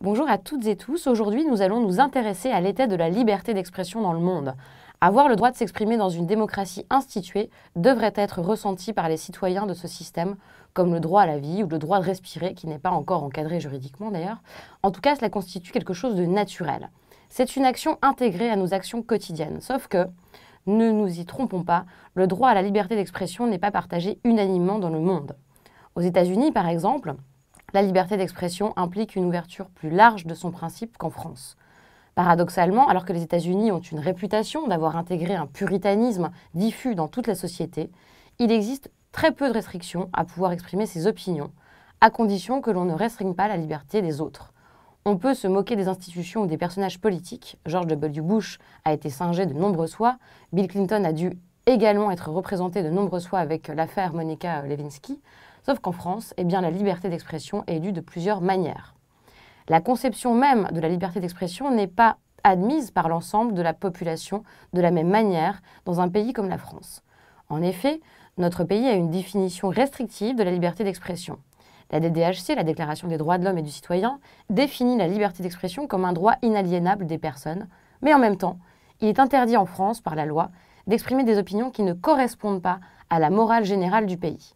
Bonjour à toutes et tous. Aujourd'hui, nous allons nous intéresser à l'état de la liberté d'expression dans le monde. Avoir le droit de s'exprimer dans une démocratie instituée devrait être ressenti par les citoyens de ce système comme le droit à la vie ou le droit de respirer, qui n'est pas encore encadré juridiquement d'ailleurs. En tout cas, cela constitue quelque chose de naturel. C'est une action intégrée à nos actions quotidiennes, sauf que, ne nous y trompons pas, le droit à la liberté d'expression n'est pas partagé unanimement dans le monde. Aux États-Unis, par exemple, la liberté d'expression implique une ouverture plus large de son principe qu'en France. Paradoxalement, alors que les États-Unis ont une réputation d'avoir intégré un puritanisme diffus dans toute la société, il existe très peu de restrictions à pouvoir exprimer ses opinions, à condition que l'on ne restreigne pas la liberté des autres. On peut se moquer des institutions ou des personnages politiques. George W. Bush a été singé de nombreuses fois, Bill Clinton a dû également être représenté de nombreuses fois avec l'affaire Monica Lewinsky. Sauf qu'en France, la liberté d'expression est due de plusieurs manières. La conception même de la liberté d'expression n'est pas admise par l'ensemble de la population de la même manière dans un pays comme la France. En effet, notre pays a une définition restrictive de la liberté d'expression. La DDHC, la Déclaration des droits de l'homme et du citoyen, définit la liberté d'expression comme un droit inaliénable des personnes, mais en même temps, il est interdit en France par la loi d'exprimer des opinions qui ne correspondent pas à la morale générale du pays.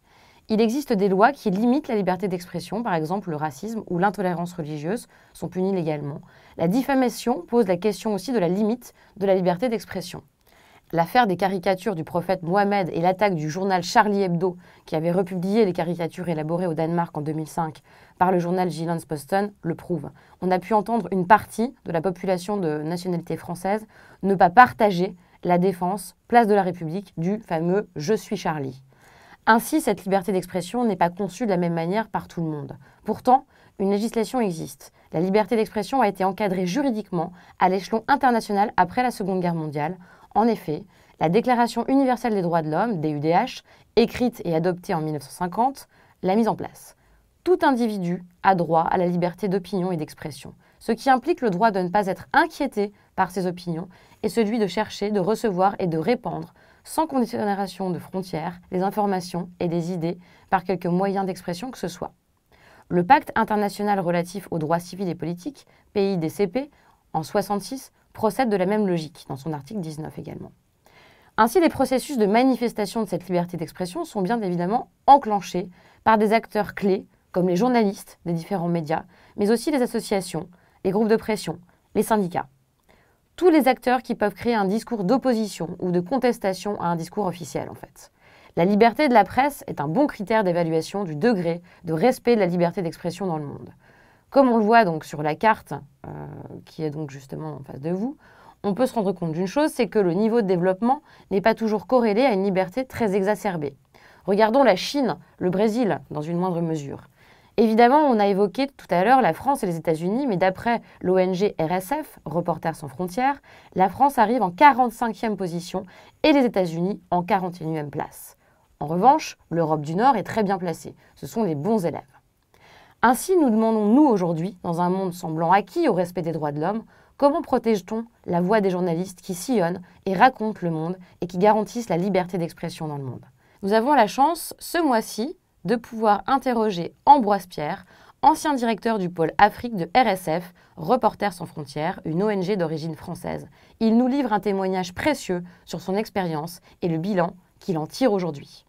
Il existe des lois qui limitent la liberté d'expression, par exemple le racisme ou l'intolérance religieuse sont punis légalement. La diffamation pose la question aussi de la limite de la liberté d'expression. L'affaire des caricatures du prophète Mohammed et l'attaque du journal Charlie Hebdo, qui avait republié les caricatures élaborées au Danemark en 2005 par le journal Jyllands-Posten, le prouvent. On a pu entendre une partie de la population de nationalité française ne pas partager la défense, place de la République, du fameux « Je suis Charlie ». Ainsi, cette liberté d'expression n'est pas conçue de la même manière par tout le monde. Pourtant, une législation existe. La liberté d'expression a été encadrée juridiquement à l'échelon international après la Seconde Guerre mondiale. En effet, la Déclaration universelle des droits de l'homme, DUDH, écrite et adoptée en 1950, l'a mise en place. Tout individu a droit à la liberté d'opinion et d'expression, ce qui implique le droit de ne pas être inquiété par ses opinions et celui de chercher, de recevoir et de répandre sans considération de frontières, des informations et des idées par quelque moyen d'expression que ce soit. Le pacte international relatif aux droits civils et politiques, PIDCP, en 1966, procède de la même logique, dans son article 19 également. Ainsi, les processus de manifestation de cette liberté d'expression sont bien évidemment enclenchés par des acteurs clés, comme les journalistes des différents médias, mais aussi les associations, les groupes de pression, les syndicats. Tous les acteurs qui peuvent créer un discours d'opposition ou de contestation à un discours officiel, en fait. La liberté de la presse est un bon critère d'évaluation du degré de respect de la liberté d'expression dans le monde. Comme on le voit donc sur la carte, qui est donc justement en face de vous, on peut se rendre compte d'une chose, c'est que le niveau de développement n'est pas toujours corrélé à une liberté très exacerbée. Regardons la Chine, le Brésil, dans une moindre mesure. Évidemment, on a évoqué tout à l'heure la France et les États-Unis, mais d'après l'ONG RSF, Reporters sans frontières, la France arrive en 45e position et les États-Unis en 41e place. En revanche, l'Europe du Nord est très bien placée. Ce sont les bons élèves. Ainsi, nous demandons, nous, aujourd'hui, dans un monde semblant acquis au respect des droits de l'homme, comment protège-t-on la voix des journalistes qui sillonnent et racontent le monde et qui garantissent la liberté d'expression dans le monde. Nous avons la chance, ce mois-ci, de pouvoir interroger Ambroise Pierre, ancien directeur du pôle Afrique de RSF, Reporters sans frontières, une ONG d'origine française. Il nous livre un témoignage précieux sur son expérience et le bilan qu'il en tire aujourd'hui.